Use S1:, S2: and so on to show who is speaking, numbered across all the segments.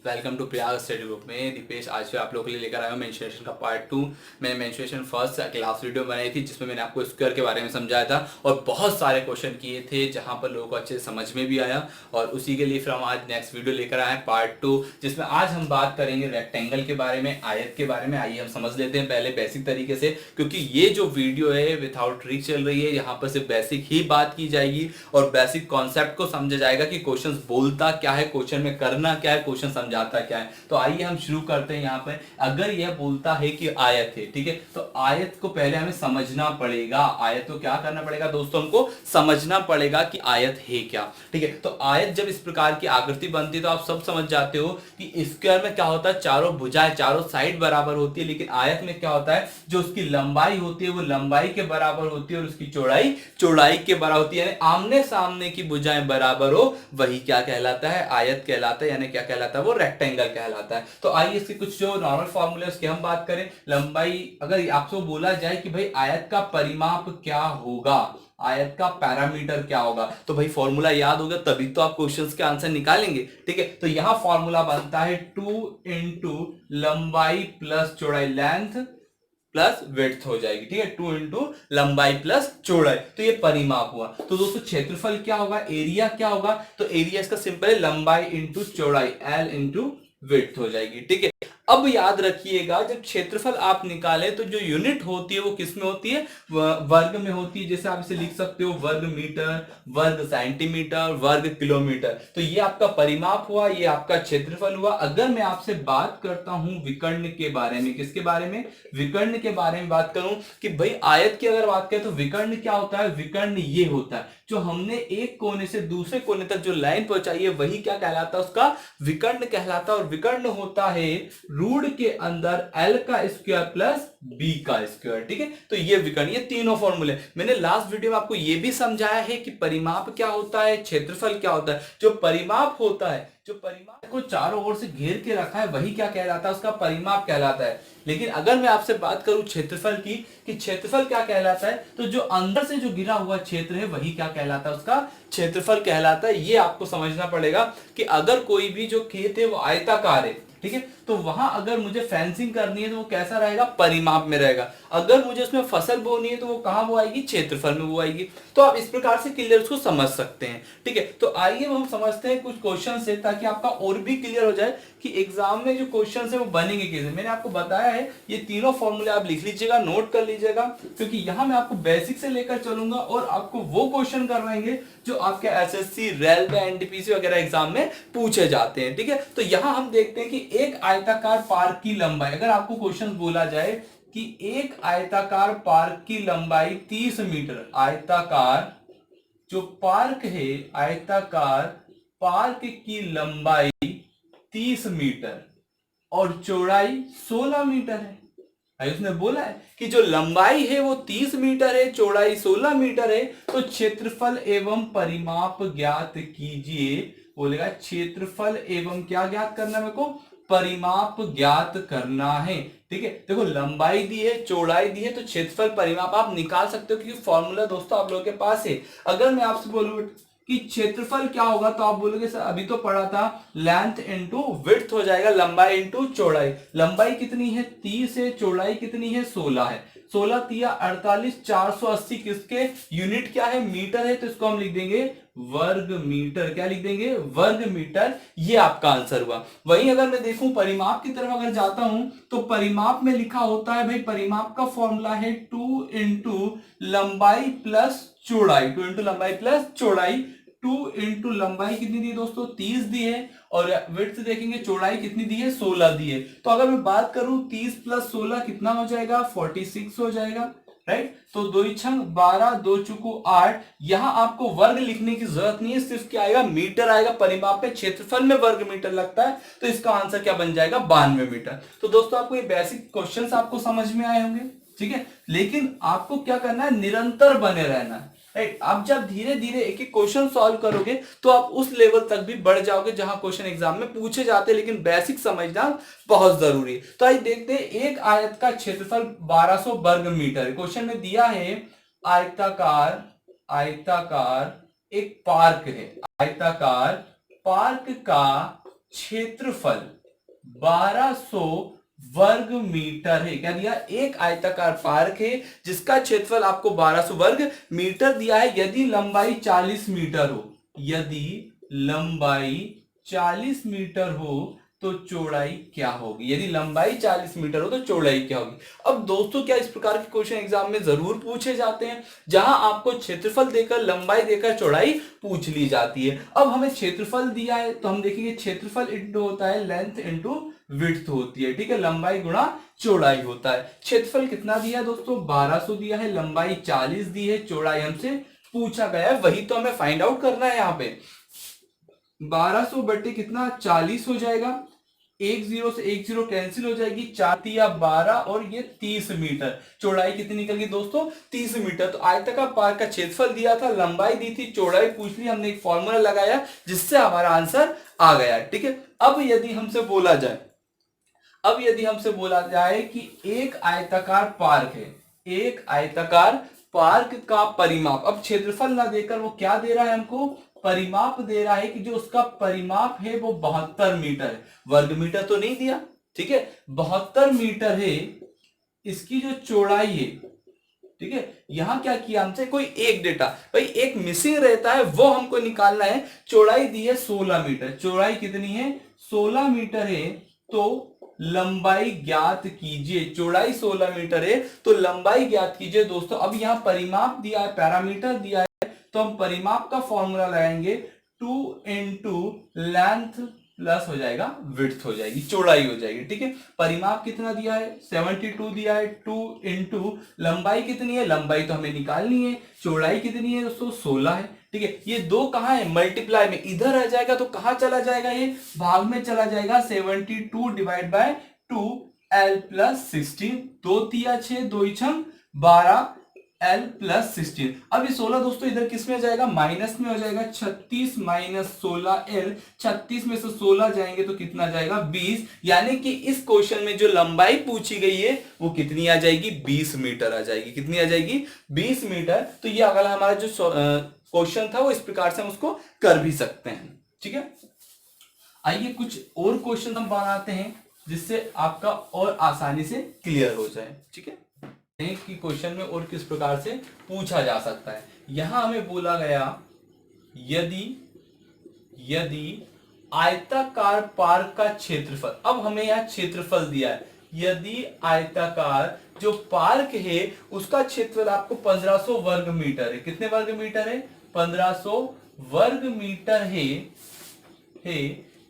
S1: Welcome to Prayag study group में दीपेश। आज फिर आप लोगों के लिए लेकर आया हूँ मेंस्ट्रुएशन का पार्ट 2। मैंने मेंस्ट्रुएशन फर्स्ट क्लास वीडियो बनाई थी जिसमें मैंने आपको स्क्वायर के बारे में समझाया था और बहुत सारे क्वेश्चन किए थे जहां पर लोगों को अच्छे से समझ में भी आया। और उसी के लिए फिर हम आज नेक्स्ट वीडियो लेकर आए हैं पार्ट 2, जिसमें आज हम बात करेंगे रेक्टेंगल के बारे में, आयत के बारे में। आइए हम समझ लेते हैं पहले बेसिक तरीके से, क्योंकि ये जो वीडियो है विदाउट ट्रिक चल रही है। यहाँ पर सिर्फ बेसिक ही बात की जाएगी और बेसिक कॉन्सेप्ट को समझा जाएगा कि क्वेश्चन बोलता क्या है, क्वेश्चन में करना क्या है, क्वेश्चन समझाता क्या है। तो आइए हम शुरू करते हैं। यहाँ पर अगर यह बोलता है कि आयत है, ठीक है, तो आयत को पहले हमें समझना पड़ेगा। आयत को क्या करना पड़ेगा दोस्तों, हमको समझना पड़ेगा कि आयत है क्या। ठीक है, तो आयत जब इस प्रकार की आकृति बनती है तो आप सब समझ जाते हो कि स्क्वायर में क्या होता है, चारों भुजाएं, चारों साइड बराबर होती है। लेकिन आयत में क्या होता है, जो उसकी लंबाई होती है वो लंबाई के बराबर होती है और उसकी चौड़ाई चौड़ाई के बराबर होती है। यानी आमने सामने की भुजाएं बराबर हो, वही क्या कहलाता है, आयत कहलाता है। यानी क्या कहलाता है, वो रेक्टेंगल कहलाता है। तो आइए इसके कुछ जो नॉर्मल फॉर्मूले उसकी हम बात करें। लंबाई, अगर आपसे बोला जाए कि भाई आयत का परिमाप क्या होगा, आयत का पैरामीटर क्या होगा, तो भाई फॉर्मूला याद होगा तभी तो आप क्वेश्चंस के आंसर निकालेंगे। ठीक है, तो यहां फॉर्मूला बनता है 2 इंटू लंबाई प्लस चौड़ाई, लेंथ प्लस विड्थ हो जाएगी। ठीक है, 2 इंटू लंबाई प्लस चौड़ाई, तो ये परिमाप हुआ। तो दोस्तों क्षेत्रफल क्या होगा, एरिया क्या होगा, तो एरिया इसका सिंपल है लंबाई इंटू चौड़ाई, एल इंटू विड्थ हो जाएगी। ठीक है, अब याद रखिएगा जब क्षेत्रफल आप निकाले तो जो यूनिट होती है वो किस में होती है, वर्ग में होती है। जैसे आप इसे लिख सकते हो वर्ग मीटर, वर्ग सेंटीमीटर, वर्ग किलोमीटर। तो ये आपका परिमाप हुआ, ये आपका क्षेत्रफल हुआ। अगर मैं आपसे बात करता हूं विकर्ण के बारे में, किसके बारे में, विकर्ण के बारे में बात करूं कि भाई आयत की अगर बात करें तो विकर्ण क्या होता है, विकर्ण ये होता है जो हमने एक कोने से दूसरे कोने तक जो लाइन पहुंचाई है वही क्या कहलाता है, उसका विकर्ण कहलाता है। और विकर्ण होता है रूट के अंदर एल का स्क्वायर प्लस बी का स्क्वायर। ठीक है, तो ये विकर्ण, ये तीनों फॉर्मूले मैंने लास्ट वीडियो में आपको ये भी समझाया है कि परिमाप क्या होता है, क्षेत्रफल क्या होता है। जो परिमाप होता है, जो परिमाप को चारों ओर से घेर के रखा है वही क्या कहलाता है, उसका परिमाप कहलाता है। लेकिन अगर मैं आपसे बात करूं क्षेत्रफल की, कि क्षेत्रफल क्या कहलाता है, तो जो अंदर से जो घिरा हुआ क्षेत्र है वही क्या कहलाता है, उसका क्षेत्रफल कहलाता है। ये आपको समझना पड़ेगा कि अगर कोई भी जो खेत है वो आयताकार है, ठीक है, तो वहां अगर मुझे फेंसिंग करनी है तो वो कैसा रहेगा, परिमाप में रहेगा। अगर मुझे उसमें फसल बोनी है तो वो कहां वो आएगी, क्षेत्रफल में वो आएगी। तो आप इस प्रकार से क्लियर उसको समझ सकते हैं। ठीक है, तो आइए हम समझते हैं कुछ क्वेश्चन से, ताकि आपका और भी क्लियर हो जाए कि एग्जाम में जो क्वेश्चन है वो बनेंगे कैसे। मैंने आपको बताया है ये तीनों फॉर्मूले आप लिख लीजिएगा, नोट कर लीजिएगा, क्योंकि यहां मैं आपको बेसिक से लेकर चलूंगा और आपको वो क्वेश्चन करवाएंगे जो आपके एसएससी, रेलवे, एनटीपीसी वगैरह एग्जाम में पूछे जाते हैं। ठीक है, तो यहां हम देखते हैं कि एक आयताकार पार्क की लंबाई, अगर आपको क्वेश्चन बोला जाए कि एक आयताकार पार्क की लंबाई 30 मीटर, आयताकार जो पार्क है, आयताकार पार्क की लंबाई 30 मीटर और चौड़ाई 16 मीटर है। उसने बोला है कि जो लंबाई है वो 30 मीटर है, चौड़ाई 16 मीटर है, तो क्षेत्रफल एवं परिमाप ज्ञात कीजिए। बोलेगा क्षेत्रफल एवं क्या ज्ञात करना है मेरे को, परिमाप ज्ञात करना है। ठीक है, देखो लंबाई दी है, चौड़ाई दी है, तो क्षेत्रफल परिमाप आप निकाल सकते हो, क्योंकि फॉर्मूला दोस्तों आप लोगों के पास है। अगर मैं आपसे बोलूं कि क्षेत्रफल क्या होगा, तो आप बोलोगे सर अभी तो पढ़ा था लेंथ इंटू विड्थ हो जाएगा, लंबाई इंटू चौड़ाई। लंबाई कितनी है, 30 है, चौड़ाई कितनी है, 16 है। 16 तिया 48, 480 किसके यूनिट क्या है, मीटर है, तो इसको हम लिख देंगे वर्ग मीटर। क्या लिख देंगे, वर्ग मीटर। ये आपका आंसर हुआ। वहीं अगर मैं देखूं परिमाप की तरफ अगर जाता हूं तो परिमाप में लिखा होता है भाई, परिमाप का फॉर्मूला है 2 इंटू लंबाई प्लस चौड़ाई, 2 इंटू लंबाई प्लस चौड़ाई। 2 इंटू लंबाई कितनी दी है दोस्तों, 30 दी है, और विड्थ देखेंगे चौड़ाई कितनी दी है, 16 दी है। तो अगर मैं बात करूं 30 प्लस 16 कितना हो जाएगा, 46 हो जाएगा, राइट। तो 2 छंग 12, 2 चुकू 8। यहां आपको वर्ग लिखने की जरूरत नहीं है, सिर्फ क्या आएगा, मीटर आएगा। परिमाप में क्षेत्रफल में वर्ग मीटर लगता है, तो इसका आंसर क्या बन जाएगा, 92 मीटर। तो दोस्तों आपको ये बेसिक क्वेश्चंस आपको समझ में आए होंगे, ठीक है। लेकिन आपको क्या करना है, निरंतर बने रहना है, राइट। आप जब धीरे धीरे एक एक क्वेश्चन सॉल्व करोगे तो आप उस लेवल तक भी बढ़ जाओगे जहां क्वेश्चन एग्जाम में पूछे जाते हैं, लेकिन बेसिक समझना बहुत जरूरी है। तो आइए देखते हैं, एक आयत का क्षेत्रफल 1200 वर्ग मीटर, क्वेश्चन में दिया है आयताकार, आयताकार एक पार्क है, आयताकार पार्क का क्षेत्रफल 1200 वर्ग मीटर है। क्या दिया? एक आयताकार पार्क है जिसका क्षेत्रफल आपको 1200 वर्ग मीटर दिया है। यदि लंबाई 40 मीटर हो, यदि लंबाई 40 मीटर हो तो चौड़ाई क्या होगी? यदि लंबाई 40 मीटर हो तो चौड़ाई क्या होगी? अब दोस्तों क्या इस प्रकार के क्वेश्चन एग्जाम में जरूर पूछे जाते हैं, जहां आपको क्षेत्रफल देकर, लंबाई देकर चौड़ाई पूछ ली जाती है। अब हमें क्षेत्रफल दिया है तो हम देखेंगे क्षेत्रफल इंटू होता है लेंथ इंटू विड्थ होती है, ठीक है, लंबाई गुणा चौड़ाई होता है। क्षेत्रफल कितना दिया है दोस्तों? 1200 दिया है, लंबाई 40 दी है, चौड़ाई हमसे पूछा गया है, वही तो हमें फाइंड आउट करना है। यहाँ पे 1200 बटे कितना? 40 हो जाएगा, एक जीरो से एक जीरो कैंसिल हो जाएगी, 4 या 12 और ये 30 मीटर। चौड़ाई कितनी निकल गई दोस्तों? 30 मीटर। तो आयताकार पार्क का क्षेत्रफल दिया था, लंबाई दी थी, चौड़ाई पूछ ली, हमने एक फॉर्मूला लगाया जिससे हमारा आंसर आ गया, ठीक है। अब यदि हमसे बोला जाए कि एक आयताकार पार्क है, एक आयताकार पार्क का परिमाप, अब क्षेत्रफल ना देकर वो क्या दे रहा है हमको? परिमाप दे रहा है कि जो उसका परिमाप है वो 72 मीटर है, वर्ग मीटर तो नहीं दिया, ठीक है, 72 मीटर है। इसकी जो चौड़ाई है, ठीक है, यहां क्या किया हमसे? कोई एक डेटा, भाई एक मिसिंग रहता है वो हमको निकालना है। चौड़ाई दी है 16 मीटर, चौड़ाई कितनी है? 16 मीटर है, तो लंबाई ज्ञात कीजिए। चौड़ाई 16 मीटर है तो लंबाई ज्ञात कीजिए दोस्तों। अब यहां परिमाप दिया है, पैरामीटर दिया है, तो हम परिमाप का फॉर्मूला लगाएंगे, 2 इंटू लेंथ प्लस हो जाएगा विड्थ, हो जाएगी, चौड़ाई हो जाएगी, ठीक है। परिमाप कितना दिया है? 72 दिया है, 2 इंटू लंबाई कितनी है? लंबाई तो हमें निकालनी है, चौड़ाई कितनी है दोस्तों? 16 है, ठीक है। ये दो कहां है? मल्टीप्लाई में, इधर आ जाएगा तो कहां चला जाएगा? ये भाग में चला जाएगा। 72 डिवाइड बाय 2 L प्लस 16, 2 तिया 6, 2 छम 12 L प्लस 16। अब ये 16 दोस्तों इधर किस में जाएगा? माइनस में हो जाएगा, 36 माइनस 16 L, 36 में से 16 जाएंगे तो कितना जाएगा? 20। यानी कि इस क्वेश्चन में जो लंबाई पूछी गई है वो कितनी आ जाएगी? 20 मीटर आ जाएगी। कितनी आ जाएगी? 20 मीटर। तो ये अगला हमारा जो क्वेश्चन था वो इस प्रकार से हम उसको कर भी सकते हैं, ठीक है। आइए कुछ और क्वेश्चन हम बनाते हैं जिससे आपका और आसानी से क्लियर हो जाए, ठीक है। कि क्वेश्चन में और किस प्रकार से पूछा जा सकता है। यहां हमें बोला गया यदि आयताकार पार्क का क्षेत्रफल, अब हमें यहां क्षेत्रफल दिया है, यदि आयताकार जो पार्क है उसका क्षेत्रफल आपको 1500 वर्ग मीटर है। कितने वर्ग मीटर है? 1500 वर्ग मीटर है।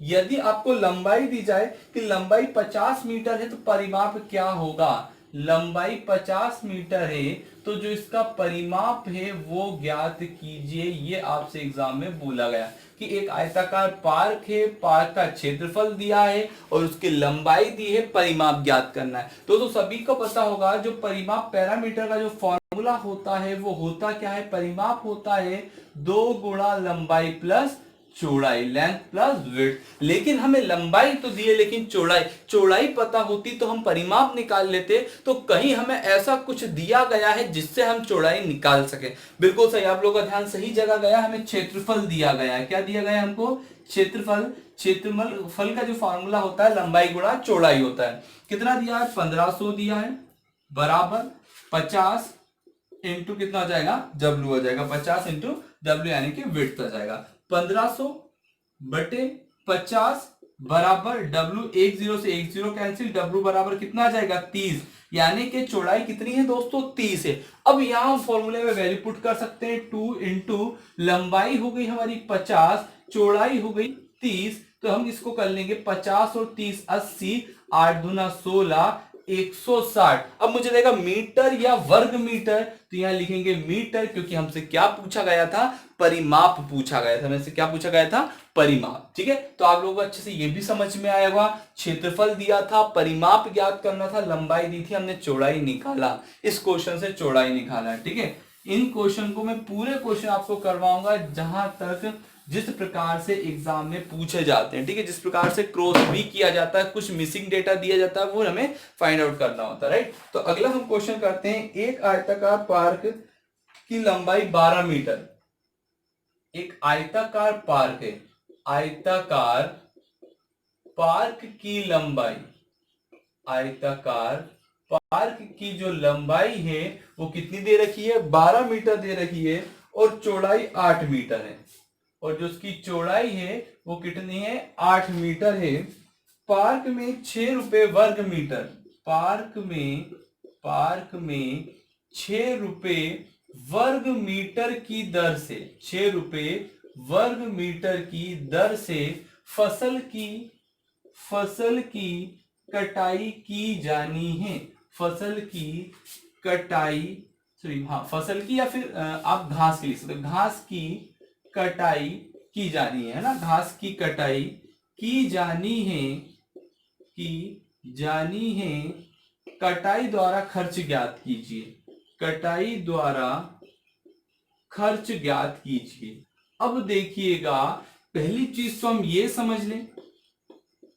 S1: यदि आपको लंबाई दी जाए कि लंबाई 50 मीटर है तो परिमाप क्या होगा? लंबाई 50 मीटर है तो जो इसका परिमाप है वो ज्ञात कीजिए। ये आपसे एग्जाम में बोला गया कि एक आयताकार पार्क है, पार्क का क्षेत्रफल दिया है और उसकी लंबाई दी है, परिमाप ज्ञात करना है। तो सभी को पता होगा जो परिमाप पैरामीटर का जो फॉर्मूला होता है वो होता क्या है? परिमाप होता है 2 गुणा लंबाई प्लस चौड़ाई, लेंथ प्लस विड्थ। लेकिन हमें लंबाई तो दी है लेकिन चौड़ाई पता होती तो हम परिमाप निकाल लेते। तो कहीं हमें ऐसा कुछ दिया गया है जिससे हम चौड़ाई निकाल सके। बिल्कुल सही, आप लोगों का ध्यान सही जगह गया। हमें क्षेत्रफल दिया गया है। क्या दिया गया है हमको? क्षेत्रफल का जो फॉर्मूला होता है लंबाई गुणा चौड़ाई होता है। कितना दिया है? 1500 दिया है, बराबर 50 इंटू कितना हो जाएगा? W हो जाएगा, 50 इंटू W यानी कि विड्थ आ जाएगा। 1500 बटे 50 बराबर W, एक जीरो से एक जीरो कैंसिल, W बराबर कितना आ जाएगा? 30। यानी कि चौड़ाई कितनी है दोस्तों? 30 है। अब यहां हम फॉर्मूले में वैल्यू पुट कर सकते हैं, 2 इंटू लंबाई हो गई हमारी 50, चौड़ाई हो गई 30, तो हम इसको कर लेंगे 50 और 30 80, 8 दूना 16, 160। अब मुझे देगा मीटर या वर्ग मीटर, तो यहां लिखेंगे मीटर, क्योंकि हमसे क्या पूछा गया था? परिमाप पूछा गया था। हमसे क्या पूछा गया था? परिमाप, ठीक है। तो आप लोगों को अच्छे से ये भी समझ में आया होगा, क्षेत्रफल दिया था, परिमाप ज्ञात करना था, लंबाई दी थी, हमने चौड़ाई निकाला। इस क्वेश्चन से चौड़ाई निकाला है, ठीक है। इन क्वेश्चन को मैं पूरे क्वेश्चन आपको करवाऊंगा जहां तक जिस प्रकार से एग्जाम में पूछे जाते हैं, ठीक है, जिस प्रकार से क्रॉस भी किया जाता है, कुछ मिसिंग डेटा दिया जाता है, वो हमें फाइंड आउट करना होता है, राइट। तो अगला हम क्वेश्चन करते हैं, एक आयताकार पार्क की लंबाई 12 मीटर, एक आयताकार पार्क है, आयताकार पार्क की लंबाई, आयताकार पार्क की जो लंबाई है वो कितनी दे रखी है, 12 मीटर दे रखी है, और चौड़ाई 8 मीटर है, और जो उसकी चौड़ाई है वो कितनी है, 8 मीटर है। पार्क में 6 रुपए वर्ग मीटर, पार्क में 6 रुपए वर्ग मीटर की दर से, 6 रुपए वर्ग मीटर की दर से फसल की कटाई की जानी है, फसल की कटाई, सॉरी हाँ फसल की, या फिर आप घास के लिख सकते, घास की कटाई की जानी है ना, घास की कटाई की जानी है, कटाई द्वारा खर्च ज्ञात कीजिए, कटाई द्वारा खर्च ज्ञात कीजिए। अब देखिएगा, पहली चीज तो हम ये समझ लें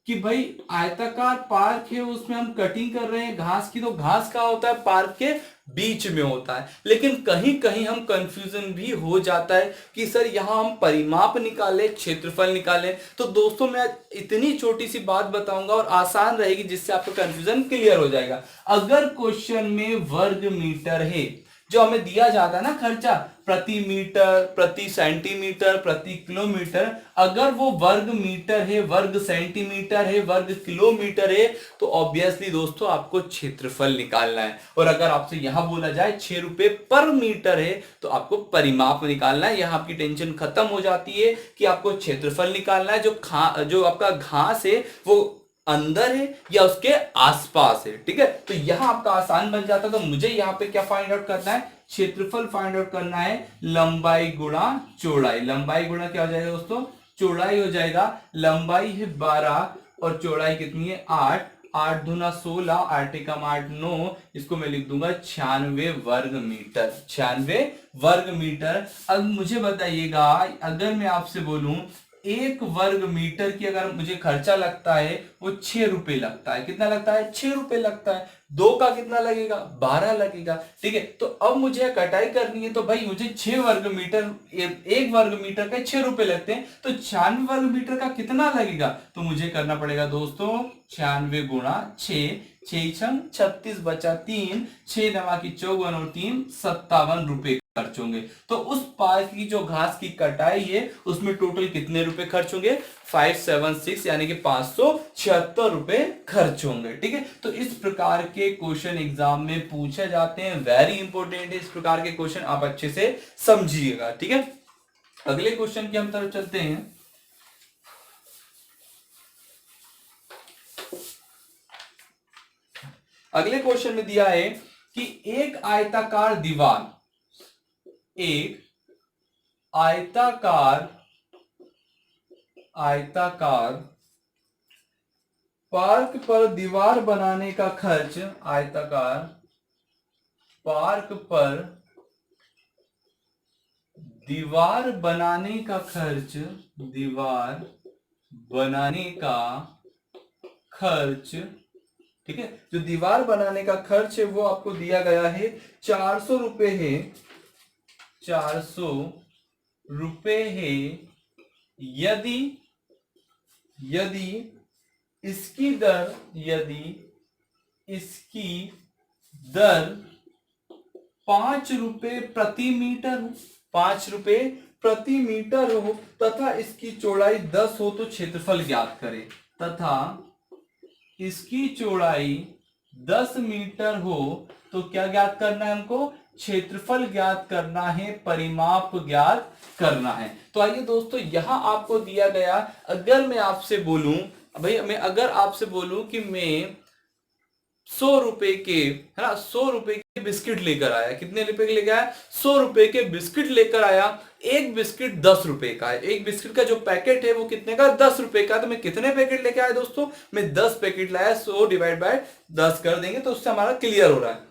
S1: कि भाई आयताकार पार्क है, उसमें हम कटिंग कर रहे हैं घास की, तो घास कहाँ होता है, पार्क के बीच में होता है। लेकिन कहीं कहीं हम कंफ्यूजन भी हो जाता है कि सर यहाँ हम परिमाप निकालें, क्षेत्रफल निकालें। तो दोस्तों मैं इतनी छोटी सी बात बताऊंगा और आसान रहेगी, जिससे आपका कंफ्यूजन क्लियर हो जाएगा। अगर क्वेश्चन में वर्ग मीटर है, जो हमें दिया जाता है ना खर्चा, प्रति मीटर, प्रति सेंटीमीटर, प्रति किलोमीटर, अगर वो वर्ग मीटर है, वर्ग सेंटीमीटर है, वर्ग किलोमीटर है, तो ऑब्वियसली दोस्तों आपको क्षेत्रफल निकालना है। और अगर आपसे यहां बोला जाए 6 रुपए पर मीटर है, तो आपको परिमाप निकालना है। यहां आपकी टेंशन खत्म हो जाती है कि आपको क्षेत्रफल निकालना है। जो आपका घास है वो अंदर है या उसके आसपास है, ठीक है। तो यहां आपका आसान बन जाता है। तो मुझे यहां पे क्या फाइंड आउट करना है, क्षेत्रफल फाइंड आउट करना है, लंबाई गुणा चौड़ाई। लंबाई गुणा क्या हो जाएगा दोस्तों, चौड़ाई हो जाएगा। लंबाई है 12 और चौड़ाई कितनी है 8, 8 दूना 16, 8 एकम 8 9, इसको मैं लिख दूंगा 96 वर्ग मीटर, 96 वर्ग मीटर। अब मुझे बताइएगा, अगर मैं आपसे बोलूं 1 वर्ग मीटर की अगर मुझे खर्चा लगता है वो 6 रुपए लगता है, कितना लगता है, 6 रुपए लगता है। 2 का कितना लगेगा, 12 लगेगा, ठीक है। तो अब मुझे कटाई करनी है, तो भाई मुझे 6 वर्ग मीटर, 1 वर्ग मीटर का 6 रुपए लगते हैं, तो 96 वर्ग मीटर का कितना लगेगा, तो मुझे करना पड़ेगा दोस्तों 96 गुणा 6, 6 36 बचा 3, 6 नवा की 54 और 3 57 रुपए खर्च होंगे। तो उस पार्क की जो घास की कटाई है उसमें टोटल कितने रुपए खर्च होंगे, 576 यानी कि 576 रुपए खर्च होंगे, ठीक है। तो इस प्रकार के क्वेश्चन एग्जाम में पूछे जाते हैं, वेरी इंपॉर्टेंट है। इस प्रकार के क्वेश्चन आप अच्छे से समझिएगा, ठीक है। अगले क्वेश्चन की हम तरफ चलते हैं। अगले क्वेश्चन में दिया है कि एक आयताकार दीवार, एक आयताकार पार्क पर दीवार बनाने का खर्च, आयताकार पार्क पर दीवार बनाने का खर्च, दीवार बनाने का खर्च, ठीक है। जो दीवार बनाने का खर्च है वो आपको दिया गया है 400 रुपए है, 400 रुपए है। यदि इसकी दर 5 रुपए प्रति मीटर हो, 5 रुपए प्रति मीटर हो, तथा इसकी चौड़ाई 10 हो, तो क्षेत्रफल ज्ञात करें। तथा इसकी चौड़ाई 10 मीटर हो तो क्या ज्ञात करना है हमको, क्षेत्रफल ज्ञात करना है, परिमाप ज्ञात करना है। तो आइए दोस्तों, यहां आपको दिया गया, अगर मैं आपसे बोलूं, भाई मैं अगर आपसे बोलूं कि मैं 100 रुपए के, है ना, 100 रुपए के बिस्किट लेकर आया, कितने रुपए के लेकर आया, 100 रुपए के बिस्किट लेकर आया। एक बिस्किट 10 रुपए का है, एक बिस्किट का जो पैकेट है वो कितने का, 10 रुपए का। तो मैं कितने पैकेट लेकर आया दोस्तों, मैं 10 पैकेट लाया, 100 डिवाइड बाय 10 कर देंगे तो उससे हमारा क्लियर हो रहा है।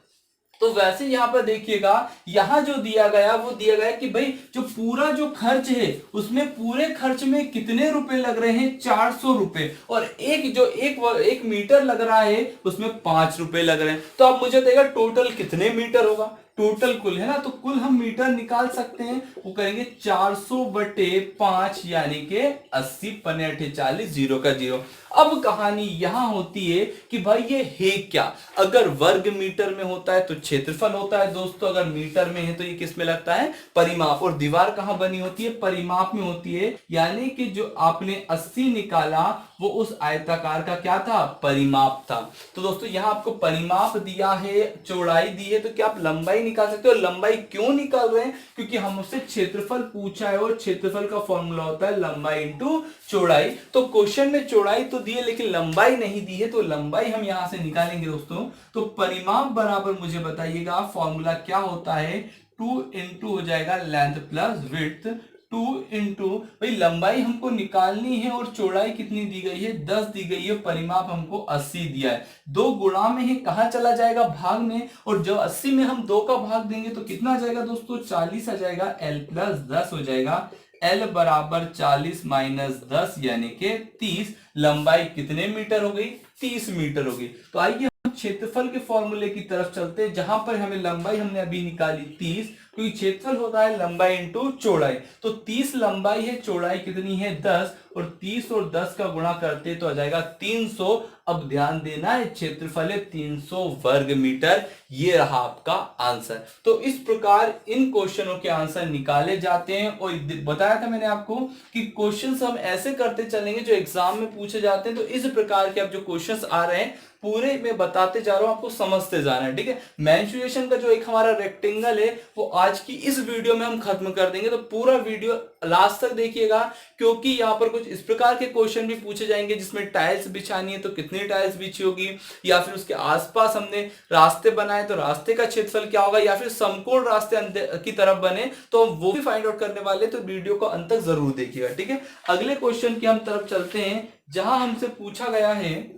S1: तो वैसे यहां पर देखिएगा, यहां जो दिया गया वो दिया गया कि भाई जो पूरा जो खर्च है उसमें पूरे खर्च में कितने रुपए लग रहे हैं, 400 रुपए, और एक मीटर लग रहा है उसमें 5 रुपए लग रहे हैं। तो अब मुझे देगा टोटल कितने मीटर होगा, टोटल कुल है ना, तो कुल हम मीटर निकाल सकते हैं, वो करेंगे 400/5 यानी कि 80 पन्ने 40, जीरो का जीरो। अब कहानी यहां होती है कि भाई ये है क्या, अगर वर्ग मीटर में होता है तो क्षेत्रफल होता है दोस्तों, अगर मीटर में है तो ये किस में लगता है, परिमाप। और दीवार कहां बनी होती है, परिमाप में होती है, यानी कि जो आपने 80 निकाला वो उस आयताकार का क्या था, परिमाप था। तो दोस्तों यहां आपको परिमाप दिया है, चौड़ाई दी है, तो क्या आप लंबाई निकाल सकते हो। लंबाई क्यों निकाल रहे हैं, क्योंकि हमसे क्षेत्रफल पूछा है और क्षेत्रफल का फॉर्मूला होता है लंबाई इंटू चौड़ाई। तो क्वेश्चन में चौड़ाई तो दी है लेकिन लंबाई नहीं दी है, तो लंबाई हम यहां से निकालेंगे दोस्तों। तो परिमाप बराबर मुझे बताइएगा फॉर्मूला क्या होता है, 2 इंटू हो जाएगा लेंथ प्लस विड्थ, 2 इंटू भाई लंबाई हमको निकालनी है और चौड़ाई कितनी दी गई है, 10 दी गई है, परिमाप हमको 80 दिया है, 2 गुणा में है, कहां चला जाएगा, भाग में, और जब 80 में हम 2 का भाग देंगे तो कितना आ जाएगा दोस्तों, 40 आ जाएगा, l प्लस 10 हो जाएगा, l बराबर 40 माइनस 10 यानी कि 30। लंबाई कितने मीटर हो गई, 30 मीटर हो गई। तो आइए हम क्षेत्रफल के फॉर्मूले की तरफ चलते हैं, जहां पर हमें लंबाई हमने अभी निकाली 30, क्योंकि क्षेत्रफल होता है लंबाई इंटू चौड़ाई। तो 30 लंबाई है, चौड़ाई कितनी है 10, और 30 और 10 का गुणा करते तो आ जाएगा 300। अब ध्यान देना है क्षेत्रफल है 300 वर्ग मीटर, ये रहा आपका आंसर। तो इस प्रकार इन क्वेश्चनों के आंसर निकाले जाते हैं, और बताया था मैंने आपको कि क्वेश्चंस हम ऐसे करते चलेंगे जो एग्जाम में पूछे जाते हैं। तो इस प्रकार के अब जो क्वेश्चंस आ रहे हैं पूरे में बताते जा रहा हूं, आपको समझते जाना है, ठीक है। मेंस्ट्रुएशन का जो एक हमारा रेक्टेंगल है वो आज की इस वीडियो में हम खत्म कर देंगे, तो पूरा वीडियो लास्ट तक देखिएगा, क्योंकि यहाँ पर कुछ इस प्रकार के क्वेश्चन भी पूछे जाएंगे जिसमें टाइल्स बिछानी है तो कितनी टाइल्स बिछी होगी, या फिर उसके आसपास हमने रास्ते बनाए तो रास्ते का क्षेत्रफल क्या होगा, या फिर समकोण रास्ते की तरफ बने तो वो भी फाइंड आउट करने वाले, तो वीडियो को अंत तक जरूर देखिएगा, ठीक है। अगले क्वेश्चन की हम तरफ चलते हैं, जहां हमसे पूछा गया है,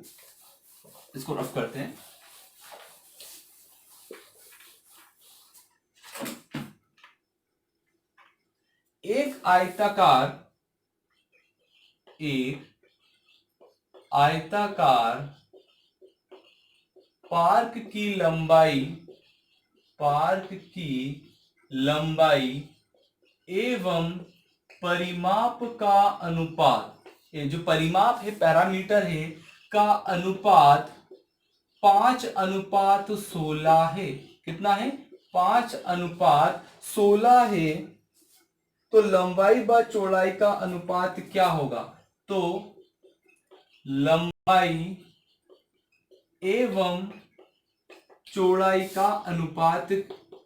S1: इसको रफ करते हैं, एक आयताकार पार्क की लंबाई एवं परिमाप का अनुपात, ये जो परिमाप है पैरामीटर है का अनुपात 5:16 है। कितना है, 5:16 है। तो लंबाई व चौड़ाई का अनुपात क्या होगा, तो लंबाई एवं चौड़ाई का अनुपात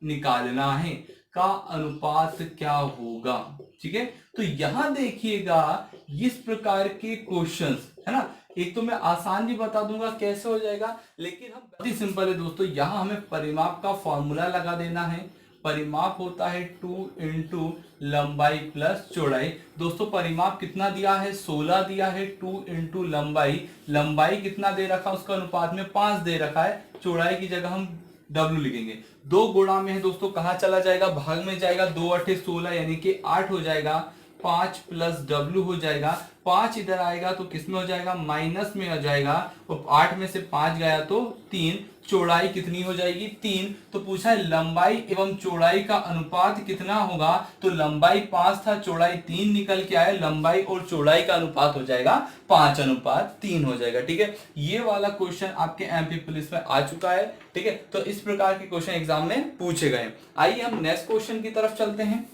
S1: निकालना है, का अनुपात क्या होगा, ठीक है। तो यहां देखिएगा इस प्रकार के क्वेश्चंस है ना, एक तो मैं आसान भी बता दूंगा कैसे हो जाएगा, लेकिन हम बहुत ही सिंपल है दोस्तों। यहां हमें परिमाप का फॉर्मूला लगा देना है, परिमाप होता है 2 इंटू लंबाई प्लस चौड़ाई। दोस्तों परिमाप कितना दिया है, 16 दिया है, 2 इंटू लंबाई कितना दे रखा है, उसका अनुपात में 5 दे रखा है, चौड़ाई की जगह हम W लिखेंगे। 2 गुणा में है दोस्तों, कहां चला जाएगा, भाग में जाएगा, 2 8 16 यानी कि 8 हो जाएगा, 5 प्लस W हो जाएगा, 5 इधर आएगा तो किसमें हो जाएगा, माइनस में हो जाएगा, और 8 में से 5 गया तो 3, चौड़ाई कितनी हो जाएगी 3। तो पूछा है लंबाई एवं चौड़ाई का अनुपात कितना होगा, तो लंबाई 5 था, चौड़ाई 3 निकल के आए, लंबाई और चौड़ाई का अनुपात हो जाएगा 5:3 हो जाएगा, ठीक है। ये वाला क्वेश्चन आपके एमपी पुलिस में आ चुका है, ठीक है। तो इस प्रकार के क्वेश्चन एग्जाम में पूछे गए। आइए हम नेक्स्ट क्वेश्चन की तरफ चलते हैं,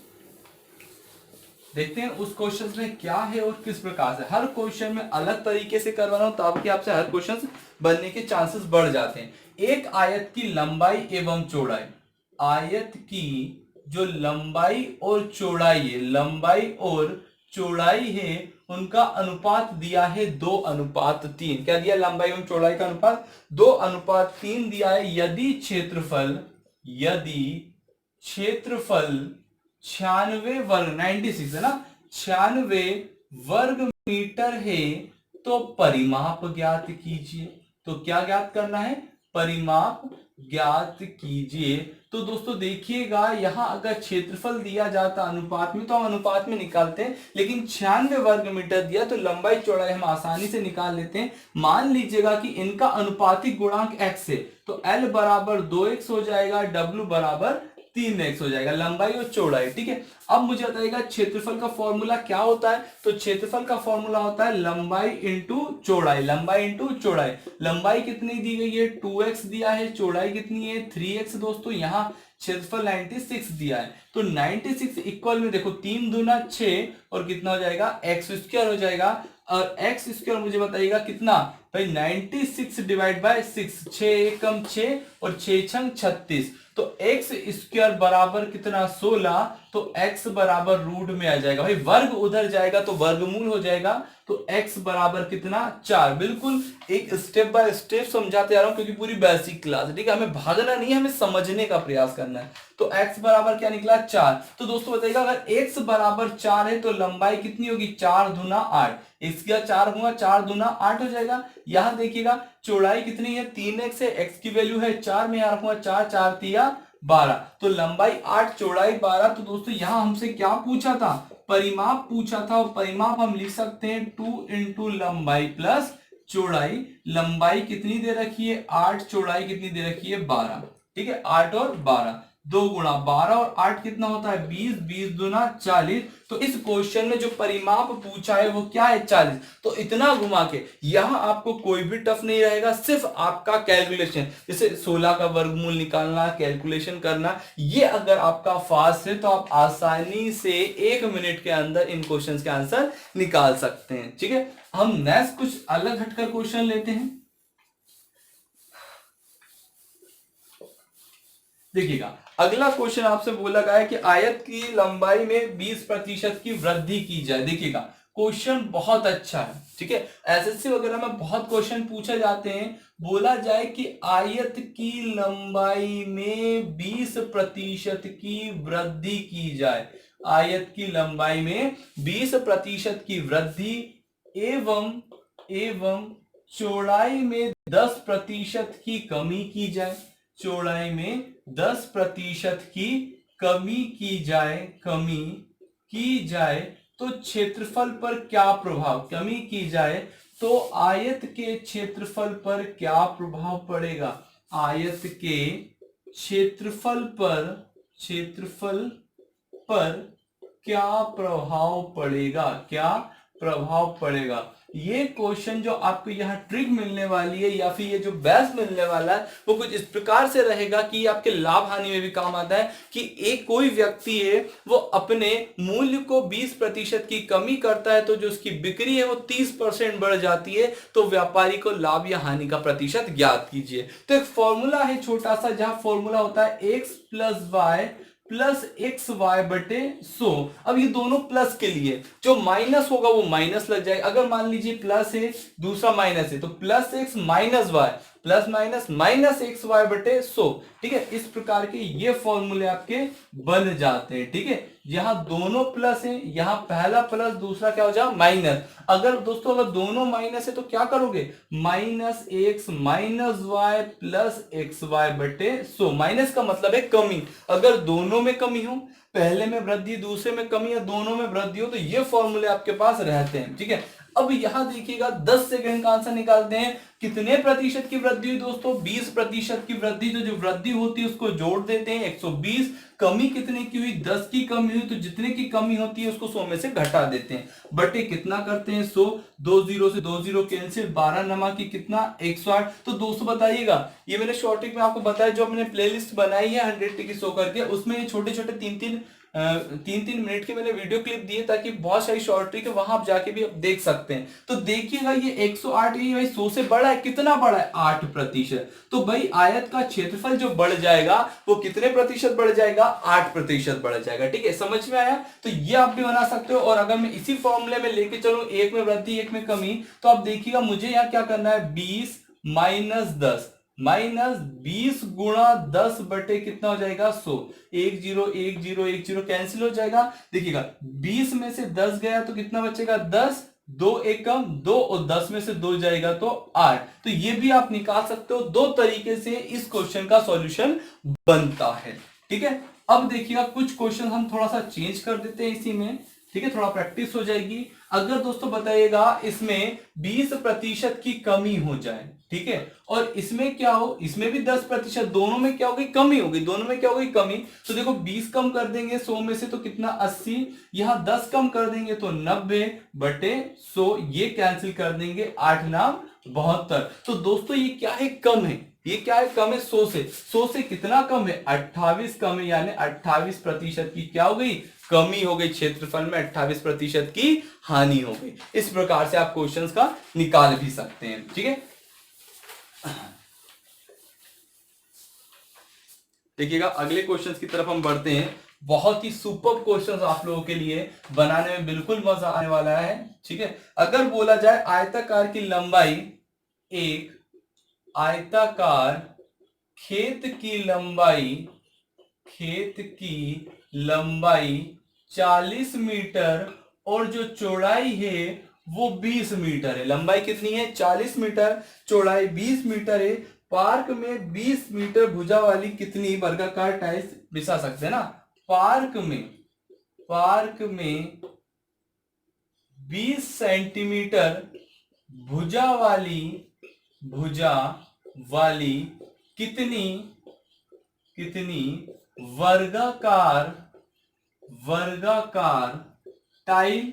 S1: देखते हैं उस क्वेश्चन में क्या है और किस प्रकार से। हर क्वेश्चन में अलग तरीके से करवा रहा हूं ताकि आपसे हर क्वेश्चन बनने के चांसेस बढ़ जाते हैं। एक आयत की लंबाई एवं चौड़ाई, आयत की जो लंबाई और चौड़ाई है, लंबाई और चौड़ाई है, उनका अनुपात दिया है 2:3। क्या दिया, लंबाई एवं चौड़ाई का अनुपात 2:3 दिया है। यदि क्षेत्रफल 96 वर्ग 96 है ना, 96 वर्ग मीटर है, तो परिमाप ज्ञात कीजिए। तो क्या ज्ञात करना है, परिमाप ज्ञात कीजिए। तो दोस्तों देखिएगा, यहां अगर क्षेत्रफल दिया जाता अनुपात में तो हम अनुपात में निकालते हैं, लेकिन 96 वर्ग मीटर दिया तो लंबाई चौड़ाई हम आसानी से निकाल लेते हैं। मान लीजिएगा कि इनका अनुपातिक गुणांक x है, तो L बराबर 2x हो जाएगा, W बराबर 3x हो जाएगा, लंबाई और चौड़ाई। ठीक है, अब मुझे बताइएगा क्षेत्रफल का फॉर्मूला क्या होता है। तो क्षेत्रफल का फॉर्मूला होता है लंबाई इंटू चौड़ाई, लंबाई इंटू चौड़ाई। लंबाई कितनी दी गई है, 2x दिया है, चौड़ाई कितनी है 3x। दोस्तों यहाँ क्षेत्रफल 96 दिया है, तो 96 इक्वल में देखो 3 दूना 6 और कितना हो जाएगा x स्क्वायर हो जाएगा। और x स्क्वायर मुझे बताइएगा कितना भाई, 96 डिवाइड बाय 6, 6 एक कम 6 और 6 छंग 36, तो x स्क्वायर बराबर कितना 16, तो x बराबर रूट में आ जाएगा भाई, वर्ग उधर जाएगा तो वर्गमूल हो जाएगा, तो x बराबर कितना 4। बिल्कुल एक स्टेप बाय स्टेप समझाते जा रहा हूं क्योंकि पूरी बेसिक क्लास है। ठीक है, हमें भागना नहीं है, हमें समझने का प्रयास करना है। तो x बराबर क्या निकला 4। तो दोस्तों बताइएगा अगर x बराबर 4 है तो लंबाई कितनी होगी, 4 दूना 8, x का 4 होगा, 4 दूना 8 हो जाएगा। यहां देखिएगा चौड़ाई कितनी है 3x है, x की वैल्यू है 4 में, यहां रखूंगा 4, 4 तिया 12, तो लंबाई 8 चौड़ाई 12। तो दोस्तों यहां हमसे क्या पूछा था, परिमाप पूछा था, और परिमाप हम लिख सकते हैं 2 इंटू लंबाई प्लस चौड़ाई। लंबाई कितनी दे रखी है 8, चौड़ाई कितनी दे रखी है 12। ठीक है, 8 और 12, 2 गुणा 12 और 8 कितना होता है 20, 20 दूना 40। तो इस क्वेश्चन में जो परिमाप पूछा है वो क्या है 40। तो इतना घुमा के यहां आपको कोई भी टफ नहीं रहेगा, सिर्फ आपका कैलकुलेशन, जैसे 16 का वर्गमूल निकालना, कैलकुलेशन करना, ये अगर आपका फास्ट है तो आप आसानी से 1 मिनट के अंदर इन क्वेश्चंस के आंसर निकाल सकते हैं। ठीक है, हम नेक्स्ट कुछ अलग हटकर क्वेश्चन लेते हैं। देखिएगा अगला क्वेश्चन आपसे बोला गया है कि आयत की लंबाई में 20% की वृद्धि की जाए। देखिएगा क्वेश्चन बहुत अच्छा है। ठीक है, एसएससी वगैरह में बहुत क्वेश्चन पूछे जाते हैं, बोला जाए कि आयत की लंबाई में 20% की वृद्धि की जाए, आयत की लंबाई में 20% की वृद्धि एवं चौड़ाई में 10% की कमी की जाए, चौड़ाई में 10% की कमी की जाए तो क्षेत्रफल पर क्या प्रभाव, कमी की जाए तो आयत के क्षेत्रफल पर क्या प्रभाव पड़ेगा, आयत के क्षेत्रफल पर क्या प्रभाव पड़ेगा, क्या प्रभाव पड़ेगा। ये क्वेश्चन जो आपको यहाँ ट्रिक मिलने वाली है या फिर ये जो बेस मिलने वाला है वो कुछ इस प्रकार से रहेगा कि आपके लाभ हानि में भी काम आता है कि एक कोई व्यक्ति है वो अपने मूल्य को 20% की कमी करता है, तो जो उसकी बिक्री है वो 30% बढ़ जाती है, तो व्यापारी को लाभ या हानि का प्रतिशत ज्ञात कीजिए। तो एक फॉर्मूला है छोटा सा, जहां फॉर्मूला होता है x plus Y plus X Y बटे 100। अब ये दोनों प्लस के लिए, जो माइनस होगा वो माइनस लग जाएगा। अगर मान लीजिए प्लस है दूसरा माइनस है तो plus X minus Y, plus minus minus X Y बटे 100। ठीक है, इस प्रकार के ये फॉर्मूले आपके बन जाते हैं। ठीक है, यहां दोनों प्लस है, यहां पहला प्लस दूसरा क्या हो जाएगा माइनस। अगर दोस्तों अगर दोनों माइनस है तो क्या करोगे, minus X minus Y plus X Y बटे 100। माइनस का मतलब है कमी, अगर दोनों में कमी हो, पहले में वृद्धि दूसरे में कमी या दोनों में वृद्धि हो, तो ये फॉर्मूले आपके पास रहते हैं। ठीक है, अब यहां देखिएगा 10 सेकंड का आंसर निकालते हैं। कितने प्रतिशत की वृद्धि हुई दोस्तों, 20% की वृद्धि। तो जो वृद्धि होती है उसको जोड़ देते हैं 120, कमी कितने की हुई 10 की कमी हुई, तो जितने की कमी होती है उसको 100 में से घटा देते हैं, बटे कितना करते हैं 100, 2 0 से 2 0 कैंसिल, 12 नमा की कितना 108। तो दोस्तों बताइएगा, ये मैंने शॉर्ट ट्रिक में आपको बताया, जो मैंने प्लेलिस्ट बनाई है 100 ट्रिक शो करके, उसमें छोटे छोटे 3-3 मिनट के मैंने वीडियो क्लिप दिए ताकि बहुत सारी शॉर्ट ट्रिक है, वहां आप जाके भी आप देख सकते हैं। तो देखिएगा ये 108 ये भाई 100 से बड़ा है, कितना बड़ा है 8%। तो भाई आयत का क्षेत्रफल जो बढ़ जाएगा वो कितने प्रतिशत बढ़ जाएगा, 8% बढ़ जाएगा। ठीक है, समझ में आया। तो ये आप भी बना सकते हो। और अगर मैं इसी फॉर्मूले में लेके चलूं, एक में वृद्धि एक में कमी, तो आप देखिएगा मुझे यहाँ क्या करना है 20 माइनस 10 माइनस 20 गुणा 10 बटे कितना हो जाएगा 100, 1 0 1 0 1 0 कैंसिल हो जाएगा। देखिएगा 20 में से 10 गया तो कितना बचेगा 10, दो एकम, दो और 10 में से दो जाएगा तो 8। तो ये भी आप निकाल सकते हो। दो तरीके से इस क्वेश्चन का सॉल्यूशन बनता है। ठीक है, अब देखिएगा कुछ क्वेश्चन हम थोड़ा सा चेंज कर देते हैं इसी में। ठीक है, थोड़ा प्रैक्टिस हो जाएगी। अगर दोस्तों बताइएगा इसमें 20% की कमी हो जाए, ठीक है, और इसमें क्या हो, इसमें भी 10%, दोनों में क्या होगी, कमी होगी, दोनों में क्या होगी, कमी। तो देखो 20 कम कर देंगे 100 में से तो कितना, 80। यहां 10 कम कर देंगे तो 90/100, ये कैंसिल कर देंगे, 8 नाम 72। तो दोस्तों ये क्या है, कम है। ये क्या है, कम है 100 से कितना कम है, 28 कम है, यानी 28% की क्या हो गई, कमी हो गई। क्षेत्रफल में 28% की हानि हो गई। इस प्रकार से आप क्वेश्चंस का निकाल भी सकते हैं। ठीक है, देखिएगा अगले क्वेश्चंस की तरफ हम बढ़ते हैं। बहुत ही सुपर क्वेश्चंस आप लोगों के लिए, बनाने में बिल्कुल मजा आने वाला है। ठीक है, अगर बोला जाए आयताकार की लंबाई, एक आयताकार खेत की लंबाई, खेत की लंबाई 40 मीटर और जो चौड़ाई है वो 20 मीटर है। लंबाई कितनी है, 40 मीटर, चौड़ाई 20 मीटर है। पार्क में 20 मीटर भुजा वाली कितनी वर्गाकार टाइल्स बिछा सकते हैं ना। पार्क में 20 सेंटीमीटर भुजा वाली कितनी कितनी वर्गाकार टाइल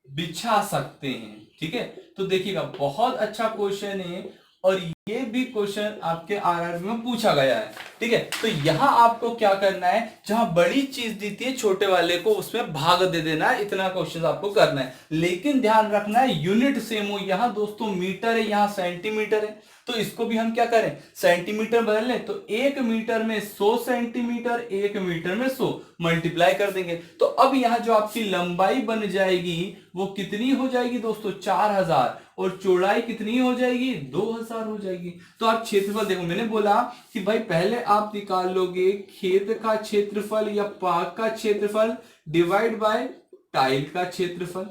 S1: बिछा सकते हैं। ठीक है, तो देखिएगा बहुत अच्छा क्वेश्चन है और ये भी क्वेश्चन आपके आरआरबी में पूछा गया है। ठीक है, तो यहां आपको क्या करना है, जहां बड़ी चीज दी थी छोटे वाले को उसमें भाग दे देना है, इतना क्वेश्चन आपको करना है। लेकिन ध्यान रखना है यूनिट सेम हो। यहां दोस्तों मीटर है, यहां सेंटीमीटर है, तो इसको भी हम क्या करें, सेंटीमीटर बदल लें। तो 1 मीटर में 100 सेंटीमीटर, 1 मीटर में 100 मल्टीप्लाई कर देंगे। तो अब यहां जो आपकी लंबाई बन जाएगी वो कितनी हो जाएगी दोस्तों, 4000, और चौड़ाई कितनी हो जाएगी, 2000 हो जाएगी। तो आप क्षेत्रफल देखो, मैंने बोला कि भाई पहले आप निकाल लोगे खेत का क्षेत्रफल या पार्क का क्षेत्रफल डिवाइड बाय टाइल का क्षेत्रफल।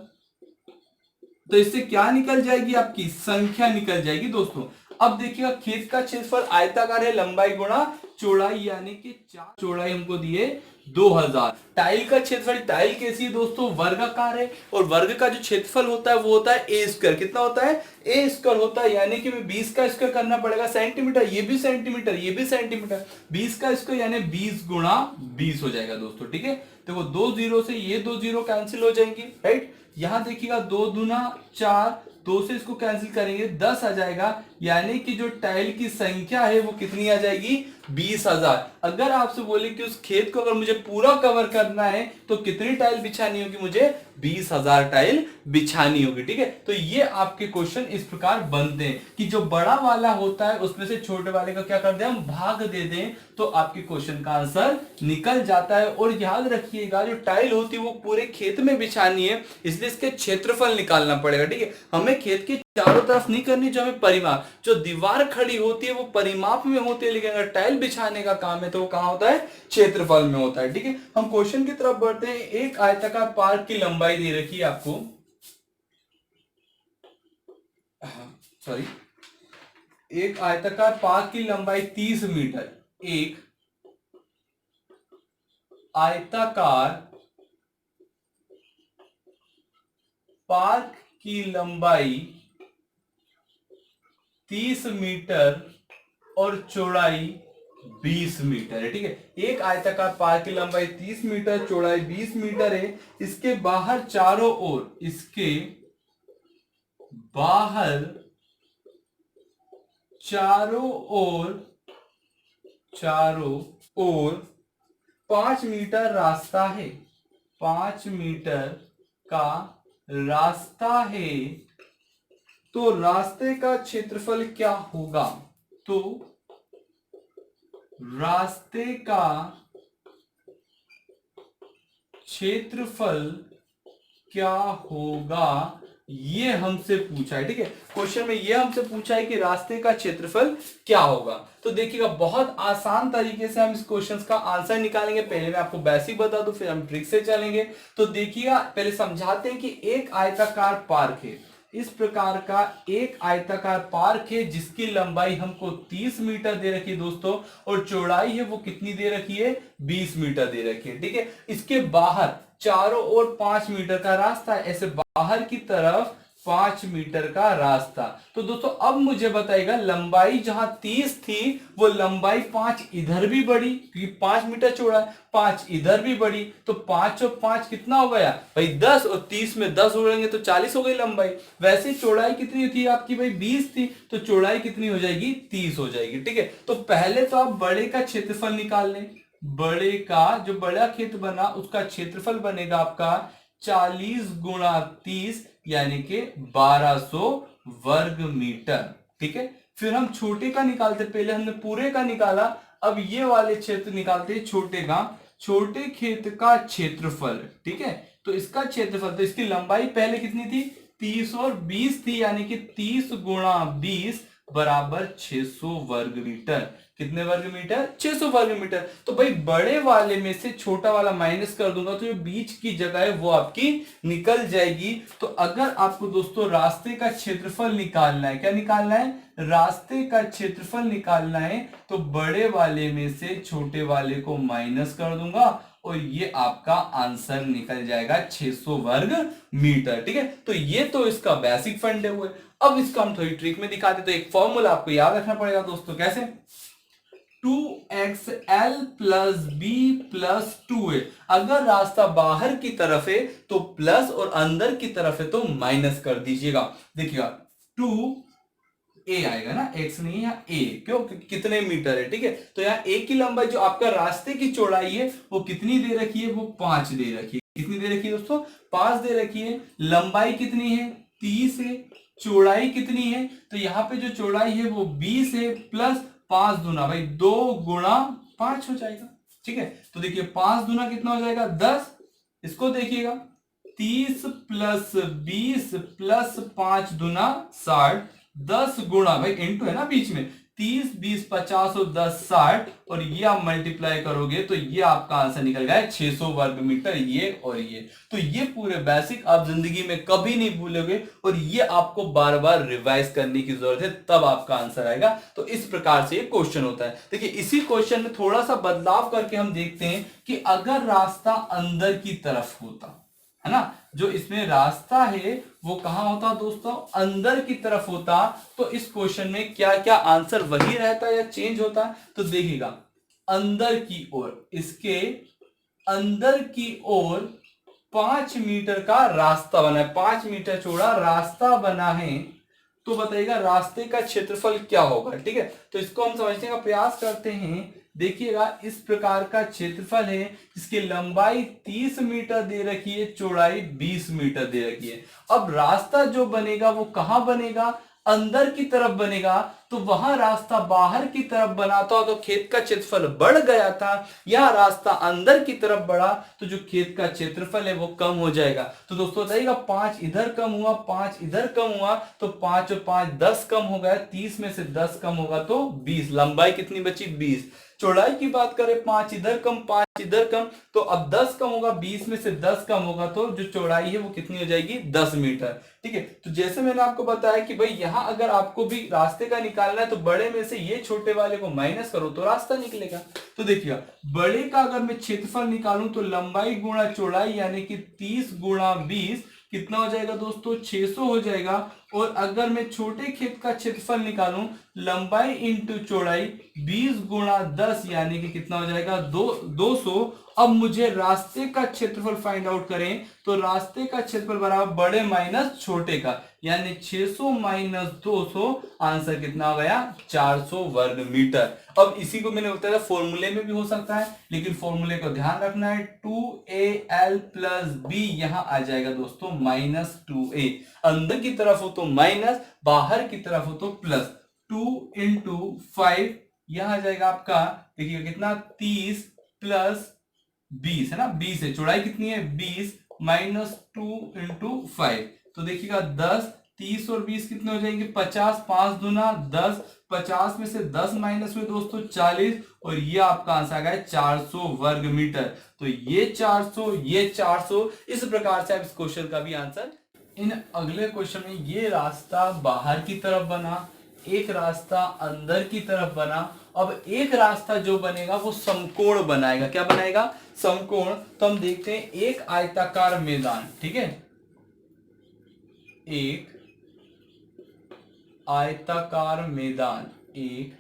S1: तो इससे क्या निकल जाएगी, आपकी संख्या निकल जाएगी दोस्तों। अब देखिएगा खेत का क्षेत्रफल आयताकार है, लंबाई गुणा चौड़ाई, यानी कि 4, चौड़ाई हमको दिए 2000। टाइल का क्षेत्रफल, टाइल कैसी है दोस्तों, वर्गाकार है, और वर्ग का जो क्षेत्रफल होता है वो होता है ए स्क्वायर। कितना होता है, ए स्क्वायर होता है, यानी कि 20 का स्क्वायर करना पड़ेगा। सेंटीमीटर, ये भी सेंटीमीटर, ये भी सेंटीमीटर, 20 का स्क्वायर यानी 20 गुणा 20 हो जाएगा दोस्तों। ठीक है, देखो 2 जीरो से ये 2 जीरो कैंसिल हो जाएंगी, राइट। यहां देखिएगा 2 दूना 4, 2 से इसको कैंसिल करेंगे 10 आ जाएगा, यानी कि जो टाइल की संख्या है वो कितनी आ जाएगी, 20,000। अगर आपसे बोले कि उस खेत को अगर मुझे पूरा कवर करना है तो कितनी टाइल बिछानी होगी, मुझे 20,000 टाइल बिछानी होगी। ठीक है, तो ये आपके क्वेश्चन इस प्रकार बनते हैं कि जो बड़ा वाला होता है उसमें से छोटे वाले का क्या कर दें, हम भाग दे दें, तो आपके क्वेश्चन का आंसर निकल जाता है। और याद रखिएगा जो टाइल होती है वो पूरे खेत में बिछानी है, इसलिए इसके क्षेत्रफल निकालना पड़ेगा। ठीक है, हमें खेत के चारों तरफ नहीं करनी, जो हमें परिमाप, जो दीवार खड़ी होती है वो परिमाप में होती है, लेकिन अगर टाइल बिछाने का काम है तो वो कहां होता है, क्षेत्रफल में होता है। ठीक है, हम क्वेश्चन की तरफ बढ़ते हैं। एक आयताकार पार्क की लंबाई दे रखी है आपको, सॉरी, एक आयताकार पार्क की लंबाई 30 मीटर, एक आयताकार पार्क की लंबाई 30 मीटर और चौड़ाई 20 मीटर है। ठीक है, एक आयताकार पार्क की लंबाई 30 मीटर, चौड़ाई 20 मीटर है। इसके बाहर चारों ओर, इसके बाहर चारों ओर 5 मीटर रास्ता है, 5 मीटर का रास्ता है। तो रास्ते का क्षेत्रफल क्या होगा, तो रास्ते का क्षेत्रफल क्या होगा, ये हमसे पूछा है, ठीक है। क्वेश्चन में ये हमसे पूछा है कि रास्ते का क्षेत्रफल क्या होगा। तो देखिएगा बहुत आसान तरीके से हम इस क्वेश्चन का आंसर निकालेंगे। पहले मैं आपको बेसिक बता दूं, फिर हम ट्रिक से चलेंगे। तो देखिएगा पहले समझाते हैं कि एक आयताकार पार्क है, इस प्रकार का एक आयताकार पार्क है जिसकी लंबाई हमको 30 मीटर दे रखी है दोस्तों, और चौड़ाई है वो कितनी दे रखी है, 20 मीटर दे रखी है, ठीक है। इसके बाहर चारों ओर 5 मीटर का रास्ता है, ऐसे बाहर की तरफ 5 मीटर का रास्ता। तो दोस्तों अब मुझे बताइएगा लंबाई जहां 30 थी वो लंबाई 5 इधर भी बढ़ी, क्योंकि 5 मीटर चौड़ा है, 5 इधर भी बढ़ी, तो 5 और 5 कितना हो गया भाई 10, और 30 में 10 उड़ेंगे तो 40 हो गई लंबाई। वैसे चौड़ाई कितनी थी आपकी भाई 20 थी, तो चौड़ाई कितनी हो जाएगी 30 हो जाएगी, ठीक है। तो पहले तो आप बड़े का क्षेत्रफल निकाल लें। बड़े का जो बड़ा क्षेत्र बना उसका क्षेत्रफल बनेगा आपका 40 गुणा 30 यानी कि 1200 वर्ग मीटर, ठीक है। फिर हम छोटे का निकालते, पहले हमने पूरे का निकाला, अब ये वाले क्षेत्र निकालते हैं छोटे का। छोटे क्षेत्र का क्षेत्रफल, ठीक है। तो इसका क्षेत्रफल, तो इसकी लंबाई पहले कितनी थी 30 और 20 थी, यानी कि 30 गुणा 20 बराबर 600 वर्ग मीटर। कितने वर्ग मीटर, 600 वर्ग मीटर। तो भाई बड़े वाले में से छोटा वाला माइनस कर दूंगा तो जो बीच की जगह है वो आपकी निकल जाएगी। तो अगर आपको दोस्तों रास्ते का क्षेत्रफल निकालना है, क्या निकालना है, रास्ते का क्षेत्रफल निकालना है, तो बड़े वाले में से छोटे वाले को माइनस कर दूंगा और ये आपका आंसर निकल जाएगा 600 वर्ग मीटर, ठीक है। तो ये तो इसका बेसिक फंडे हुए। अब इसको हम थोड़ी ट्रिक में दिखाते, तो एक फॉर्मूला आपको याद रखना पड़ेगा दोस्तों। कैसे, 2xl plus B plus 2a। अगर रास्ता बाहर की तरफ है तो प्लस और अंदर की तरफ है तो माइनस कर दीजिएगा। देखिएगा 2a आएगा ना, x नहीं है a, क्यों, कितने मीटर है, ठीक है। तो यहाँ a की लंबाई जो आपका रास्ते की चौड़ाई है वो कितनी दे रखी है, वो 5 दे रखी है। कितनी दे रखी है दोस्तों, 5 दे रखी है। लंबाई कितनी है 30 है, चौड़ाई कितनी है, तो यहाँ पे जो चौड़ाई है वो 20 है, प्लस 5 दूना भाई 2 गुणा 5 हो जाएगा, ठीक है। तो देखिए 5 दूना कितना हो जाएगा 10। इसको देखिएगा 30 प्लस 20 प्लस 5 दूना 60, 10 गुणा भाई इंटू है ना बीच में, 30 20 50 और 10 60, और ये आप मल्टीप्लाई करोगे तो ये आपका आंसर निकल गया 600 वर्ग मीटर, ये और ये। तो ये पूरे बेसिक आप जिंदगी में कभी नहीं भूलोगे, और ये आपको बार बार रिवाइज करने की जरूरत है, तब आपका आंसर आएगा। तो इस प्रकार से ये क्वेश्चन होता है। देखिए इसी क्वेश्चन में थोड़ा सा बदलाव करके हम देखते हैं कि अगर रास्ता अंदर की तरफ होता है ना, जो इसमें रास्ता है वो कहां होता दोस्तों, अंदर की तरफ होता, तो इस क्वेश्चन में क्या क्या आंसर वही रहता या चेंज होता। तो देखिएगा अंदर की ओर, इसके अंदर की ओर 5 मीटर का रास्ता बना है, 5 मीटर चौड़ा रास्ता बना है, तो बताइएगा रास्ते का क्षेत्रफल क्या होगा, ठीक है। तो इसको हम समझने का प्रयास करते हैं। देखिएगा इस प्रकार का क्षेत्रफल है, इसकी लंबाई 30 मीटर दे रखी है, चौड़ाई 20 मीटर दे रखी है। अब रास्ता जो बनेगा वो कहां बनेगा, अंदर की तरफ बनेगा, तो वहां रास्ता बाहर की तरफ बनाता तो खेत का क्षेत्रफल बढ़ गया था, यह रास्ता अंदर की तरफ बढ़ा तो जो खेत का क्षेत्रफल है वो कम हो जाएगा। तो दोस्तों बताइएगा 5 इधर कम हुआ, 5 इधर कम हुआ, तो 5 और 5 10 कम हो गया, 30 में से 10 कम होगा तो 20, लंबाई कितनी बची 20। चौड़ाई की बात करें 5 इधर कम 5 इधर कम, तो अब 10 कम होगा, 20 में से 10 कम होगा तो जो चौड़ाई है वो कितनी हो जाएगी 10 मीटर, ठीक है। तो जैसे मैंने आपको बताया कि भाई यहां अगर आपको भी रास्ते का निकालना है तो बड़े में से ये छोटे वाले को माइनस करो तो रास्ता निकलेगा। तो देखिए बड़े का अगर मैं क्षेत्रफल निकालूं तो लंबाई गुणा चौड़ाई यानी कि 30 गुणा 20 कितना हो जाएगा दोस्तों 600 हो जाएगा। और अगर मैं छोटे खेत का क्षेत्रफल निकालूं, लंबाई इंटू चौड़ाई 20 गुणा 10 यानी कि कितना हो जाएगा 200। अब मुझे रास्ते का क्षेत्रफल फाइंड आउट करें, तो रास्ते का क्षेत्रफल बराबर बड़े माइनस छोटे का, यानी 600 माइनस 200, आंसर कितना हो गया 400 वर्ग मीटर। अब इसी को मैंने बताया फॉर्मूले में भी हो सकता है, लेकिन फॉर्मूले को ध्यान रखना है, 2al प्लस बी यहां आ जाएगा दोस्तों माइनस 2a, अंदर की तरफ हो तो माइनस, बाहर की तरफ हो तो प्लस। 2 इंटू 5 यहां आ जाएगा आपका, देखिए कितना 30 प्लस 20 है ना, 20 है, चौड़ाई कितनी है 20 माइनस 2 इंटू 5, तो देखिएगा 10, 30 और 20 कितने हो जाएंगे 50, 5 दूना 10, 50 में से 10 माइनस हुए दोस्तों 40, और ये आपका आंसर आ गया 400 वर्ग मीटर। तो ये 400, ये 400, इस प्रकार से आप इस क्वेश्चन का भी आंसर। इन अगले क्वेश्चन में ये रास्ता बाहर की तरफ बना, एक रास्ता अंदर की तरफ बना। अब एक रास्ता जो बनेगा वो समकोण बनाएगा। क्या बनाएगा? समकोण। तो हम देखते हैं एक आयताकार मैदान, ठीक है, एक आयताकार मैदान, एक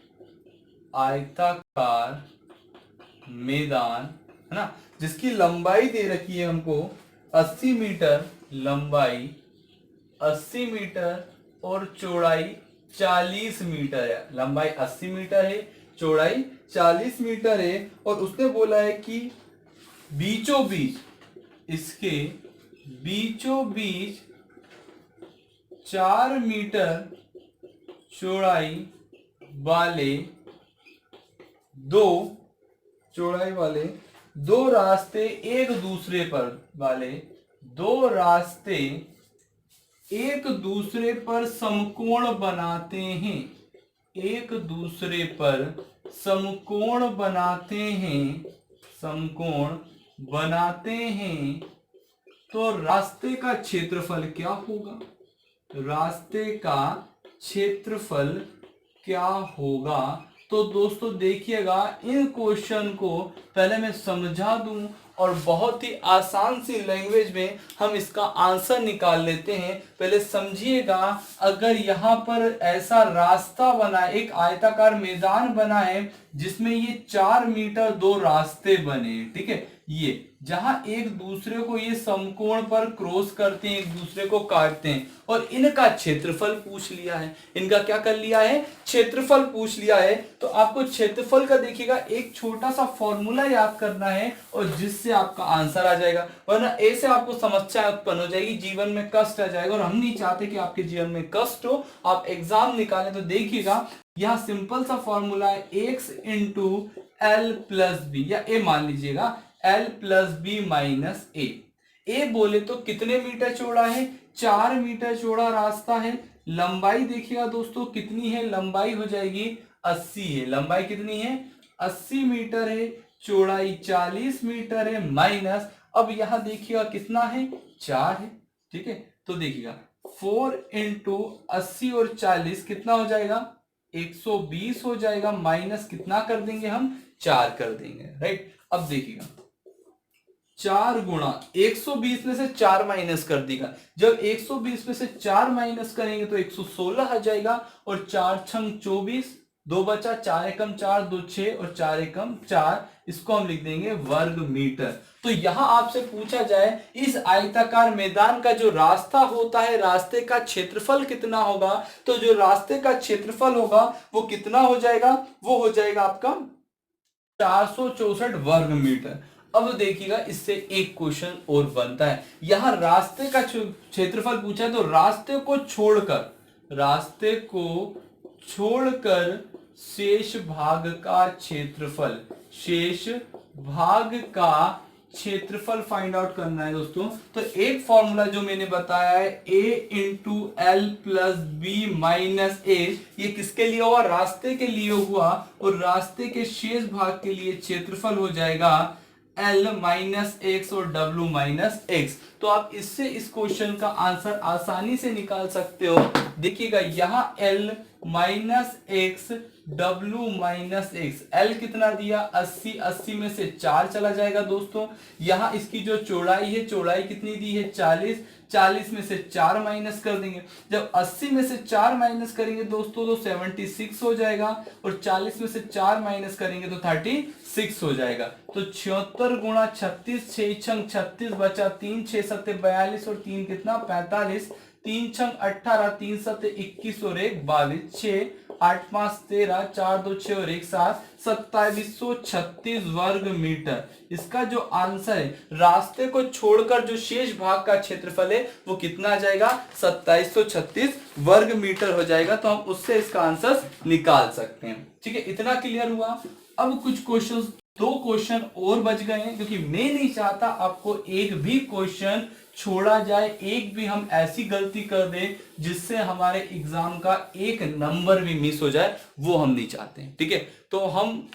S1: आयताकार मैदान है ना, जिसकी लंबाई दे रखी है हमको 80 मीटर, लंबाई 80 मीटर और चौड़ाई 40 मीटर है। लंबाई 80 मीटर है, चौड़ाई 40 मीटर है, और उसने बोला है कि बीचों बीच, इसके बीचों बीच 4 मीटर चौड़ाई वाले दो रास्ते एक दूसरे पर वाले दो रास्ते एक दूसरे पर समकोण बनाते हैं, एक दूसरे पर समकोण बनाते हैं, समकोण बनाते हैं। तो रास्ते का क्षेत्रफल क्या होगा? रास्ते का क्षेत्रफल क्या होगा? तो दोस्तों देखिएगा, इन क्वेश्चन को पहले मैं समझा दूं और बहुत ही आसान सी लैंग्वेज में हम इसका आंसर निकाल लेते हैं। पहले समझिएगा, अगर यहाँ पर ऐसा रास्ता बना है, एक आयताकार मैदान बना है जिसमें ये 4 मीटर दो रास्ते बने, ठीक है, ये जहां एक दूसरे को ये समकोण पर क्रॉस करते हैं, एक दूसरे को काटते हैं, और इनका क्षेत्रफल पूछ लिया है। इनका क्या कर लिया है? क्षेत्रफल पूछ लिया है। तो आपको क्षेत्रफल का देखिएगा एक छोटा सा फॉर्मूला याद करना है, और जिससे आपका आंसर आ जाएगा, वरना ऐसे आपको समस्या उत्पन्न हो जाएगी, जीवन में कष्ट आ जाएगा, और हम नहीं चाहते कि आपके जीवन में कष्ट हो, आप एग्जाम निकालें। तो देखिएगा, यहां सिंपल सा फॉर्मूला है x into L plus B, या ए मान लीजिएगा, L plus B minus A बोले तो कितने मीटर चौड़ा है? 4 मीटर चौड़ा रास्ता है। लंबाई देखिएगा दोस्तों कितनी है? लंबाई हो जाएगी 80 है। लंबाई कितनी है? 80 मीटर है, चौड़ाई 40 मीटर है, माइनस, अब यहां देखिएगा कितना है? 4 है, ठीक है। तो देखिएगा 4 इंटू 80 और 40 कितना हो जाएगा? 120 हो जाएगा, माइनस कितना कर देंगे हम? 4 कर देंगे, राइट। अब देखिएगा 4 गुणा 120 में से 4 माइनस कर देगा, जब 120 में से 4 माइनस करेंगे तो 116 आ जाएगा, और 4 छंग 24, 2 बचा, 4 एकम 4, 2 6 और 4 एकम 4, इसको हम लिख देंगे वर्ग मीटर। तो यहां आपसे पूछा जाए इस आयताकार मैदान का जो रास्ता होता है, रास्ते का क्षेत्रफल कितना होगा, तो जो रास्ते का क्षेत्रफल होगा वो कितना हो जाएगा? वो हो जाएगा आपका 464 वर्ग मीटर। अब देखिएगा, इससे एक क्वेश्चन और बनता है। यहां रास्ते का क्षेत्रफल पूछा है, तो रास्ते को छोड़कर शेष भाग का क्षेत्रफल फाइंड आउट करना है दोस्तों। तो एक फॉर्मूला जो मैंने बताया है, a into L plus B minus A, ये किसके लिए हुआ? रास्ते के लिए हुआ, और रास्ते के शेष भाग के लिए क्षेत्रफल हो जाएगा L माइनस एक्स और W माइनस एक्स। तो आप इससे इस क्वेश्चन का आंसर आसानी से निकाल सकते हो। देखिएगा यहाँ L minus x, W minus x, L कितना दिया? 80, 80 में से 4 चला जाएगा दोस्तों। यहाँ इसकी जो चौड़ाई है, चौड़ाई कितनी दी है? 40, 40 में से 4 माइनस कर देंगे, जब 80 में से 4 माइनस करेंगे दोस्तों तो 76 हो जाएगा, और 40 में से 4 माइनस करेंगे तो 36 हो जाएगा। तो 76 गुणा 36, 6 छंग 36 बचा, 3 6 सत्ते 42 और 3 कितना? 45, 3 छंग 18, 3 सत्ते 21 और 1 22, 6 8 5 13, 4 2 6 और 1 7, 2736 वर्ग मीटर। इसका जो आंसर है, रास्ते को छोड़कर जो शेष भाग का क्षेत्रफल है वो कितना आ जाएगा? 2736 वर्ग मीटर हो जाएगा। तो हम उससे इसका आंसर निकाल सकते हैं, ठीक है। इतना क्लियर हुआ। अब कुछ क्वेश्चंस 2 क्वेश्चन और बच गए हैं, क्योंकि मैं नहीं चाहता आपको एक भी क्वेश्चन छोड़ा जाए, एक भी हम ऐसी गलती कर दें जिससे हमारे एग्जाम का एक नंबर भी मिस हो जाए, वो हम नहीं चाहते हैं। ठीक है, तो हम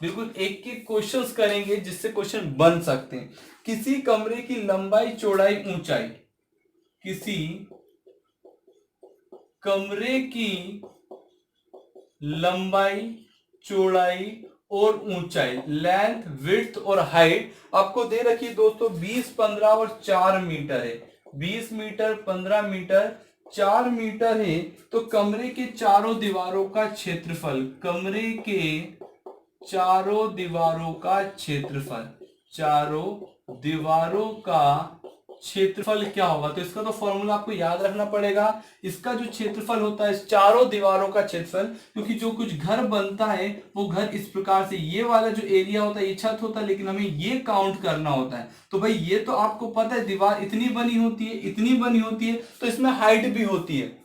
S1: बिल्कुल एक एक क्वेश्चंस करेंगे जिससे क्वेश्चन बन सकते हैं। किसी कमरे की लंबाई चौड़ाई ऊंचाई, किसी कमरे की लंबाई चौड़ाई और ऊंचाई, लेंथ विड्थ और हाइट आपको दे रखी है दोस्तों 20, 15 और 4 मीटर है। 20 मीटर, 15 मीटर, 4 मीटर है। तो कमरे के चारों दीवारों का क्षेत्रफल, कमरे के चारों दीवारों का क्षेत्रफल, चारों दीवारों का क्षेत्रफल क्या होगा? तो इसका तो फॉर्मूला आपको याद रखना पड़ेगा। इसका जो क्षेत्रफल होता है चारों दीवारों का क्षेत्रफल, क्योंकि जो कुछ घर बनता है वो घर इस प्रकार से, ये वाला जो एरिया होता है ये छत होता है, लेकिन हमें ये काउंट करना होता है। तो भाई ये तो आपको पता है दीवार इतनी बनी होती है, इतनी बनी होती है, तो इसमें हाइट भी होती है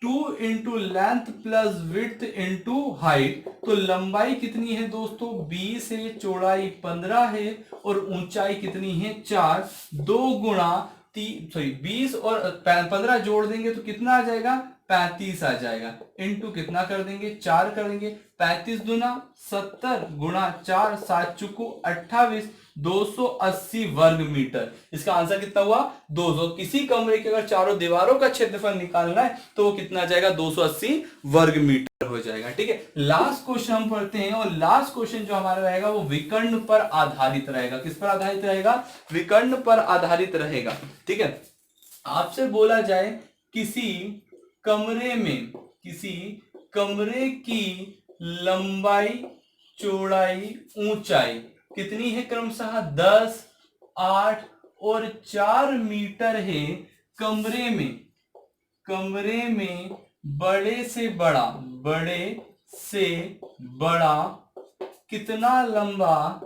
S1: 2 into length plus width into height. तो लंबाई कितनी है दोस्तों? 20 है, चौड़ाई 15 है और ऊंचाई कितनी है? 4। 2 गुणा 20 और 15 जोड़ देंगे तो कितना आ जाएगा? 35 आ जाएगा। इंटू कितना कर देंगे? 4 कर देंगे। 35 दूना 70 गुणा 4, 7 चुकू 28, 280 वर्ग मीटर। इसका आंसर कितना हुआ? 200। किसी कमरे के अगर चारों दीवारों का क्षेत्रफल निकालना है तो वो कितना आ जाएगा? 280 वर्ग मीटर हो जाएगा। ठीक है, लास्ट क्वेश्चन हम पढ़ते हैं, और लास्ट क्वेश्चन जो हमारा रहेगा वो विकर्ण पर आधारित रहेगा। किस पर आधारित रहेगा? विकर्ण पर आधारित रहेगा। ठीक है, आपसे बोला जाए किसी कमरे की लंबाई में ऊंचाई कितनी है? क्रमशः 10, 8 और 4 मीटर है। कमरे में बड़े से बड़ा कितना लंबा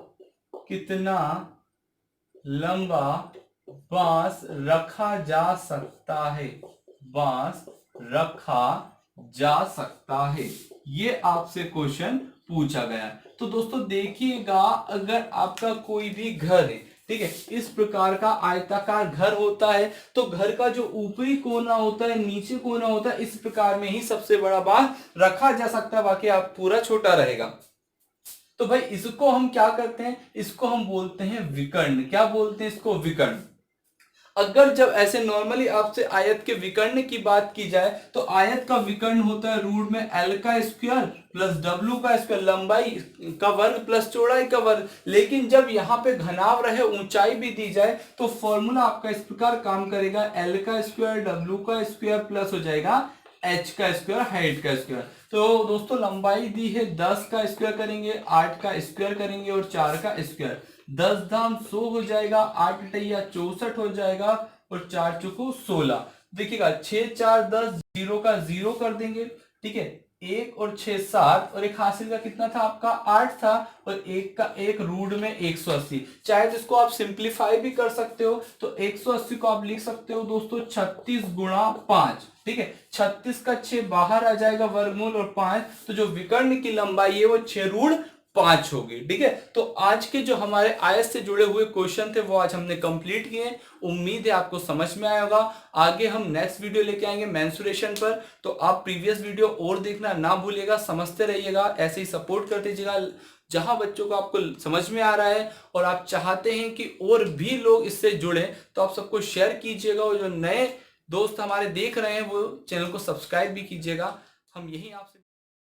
S1: बांस रखा जा सकता है। ये आपसे क्वेश्चन पूछा गया। तो दोस्तों देखिएगा, अगर आपका कोई भी घर है, ठीक है, इस प्रकार का आयताकार घर होता है, तो घर का जो ऊपरी कोना होता है, नीचे कोना होता है, इस प्रकार में ही सबसे बड़ा बांस रखा जा सकता है, बाकी आप पूरा छोटा रहेगा। तो भाई इसको हम क्या करते हैं? इसको हम बोलते हैं विकर्ण। क्या बोलते हैं इसको? विकर्ण। अगर जब ऐसे नॉर्मली आपसे आयत के विकर्ण की बात की जाए तो आयत का विकर्ण होता है रूट में L का स्क्वायर प्लस W का स्क्वायर, लंबाई का वर्ग प्लस चौड़ाई का वर्ग। लेकिन जब यहाँ पे घनाव रहे, ऊंचाई भी दी जाए, तो फॉर्मूला आपका इस प्रकार काम करेगा, L का स्क्वायर W का स्क्वायर प्लस हो जाएगा H का स्क्वायर, हाइट का स्क्वायर। तो दोस्तों लंबाई दी है 10 का स्क्वायर करेंगे, 8 का स्क्वायर करेंगे और 4 का स्क्वायर। 10 दाम 100 हो जाएगा, 8 टैया 64 हो जाएगा और 4 चुको 16। देखिएगा 6 4 10, 0 का 0 कर देंगे। ठीक है, 1 और 6 7 और एक हासिल का कितना था आपका? 8 था, और 1 का 1 रूट में 180। चाहे तो इसको आप सिंप्लीफाई भी कर सकते हो, तो 180 को आप लिख सकते हो दोस्तों 36 गुणा 5। ठीक है, 36 का 6 बाहर आ जाएगा, वर्गमूल और 5, तो जो विकर्ण की लंबाई है वो 6 रूट 5 होगी। ठीक है, तो आज के जो हमारे आयत से जुड़े हुए क्वेश्चन थे वो आज हमने कंप्लीट किए। उम्मीद है आपको समझ में आया होगा। आगे हम नेक्स्ट वीडियो लेके आएंगे मेंसुरेशन पर, तो आप प्रीवियस वीडियो और देखना ना भूलिएगा, समझते रहिएगा, ऐसे ही सपोर्ट करते रहिएगा। जहां बच्चों को आपको समझ में आ रहा है और आप चाहते हैं कि और भी लोग इससे जुड़े, तो आप सबको शेयर कीजिएगा, और जो नए दोस्त हमारे देख रहे हैं वो चैनल को सब्सक्राइब भी कीजिएगा। हम यही आपसे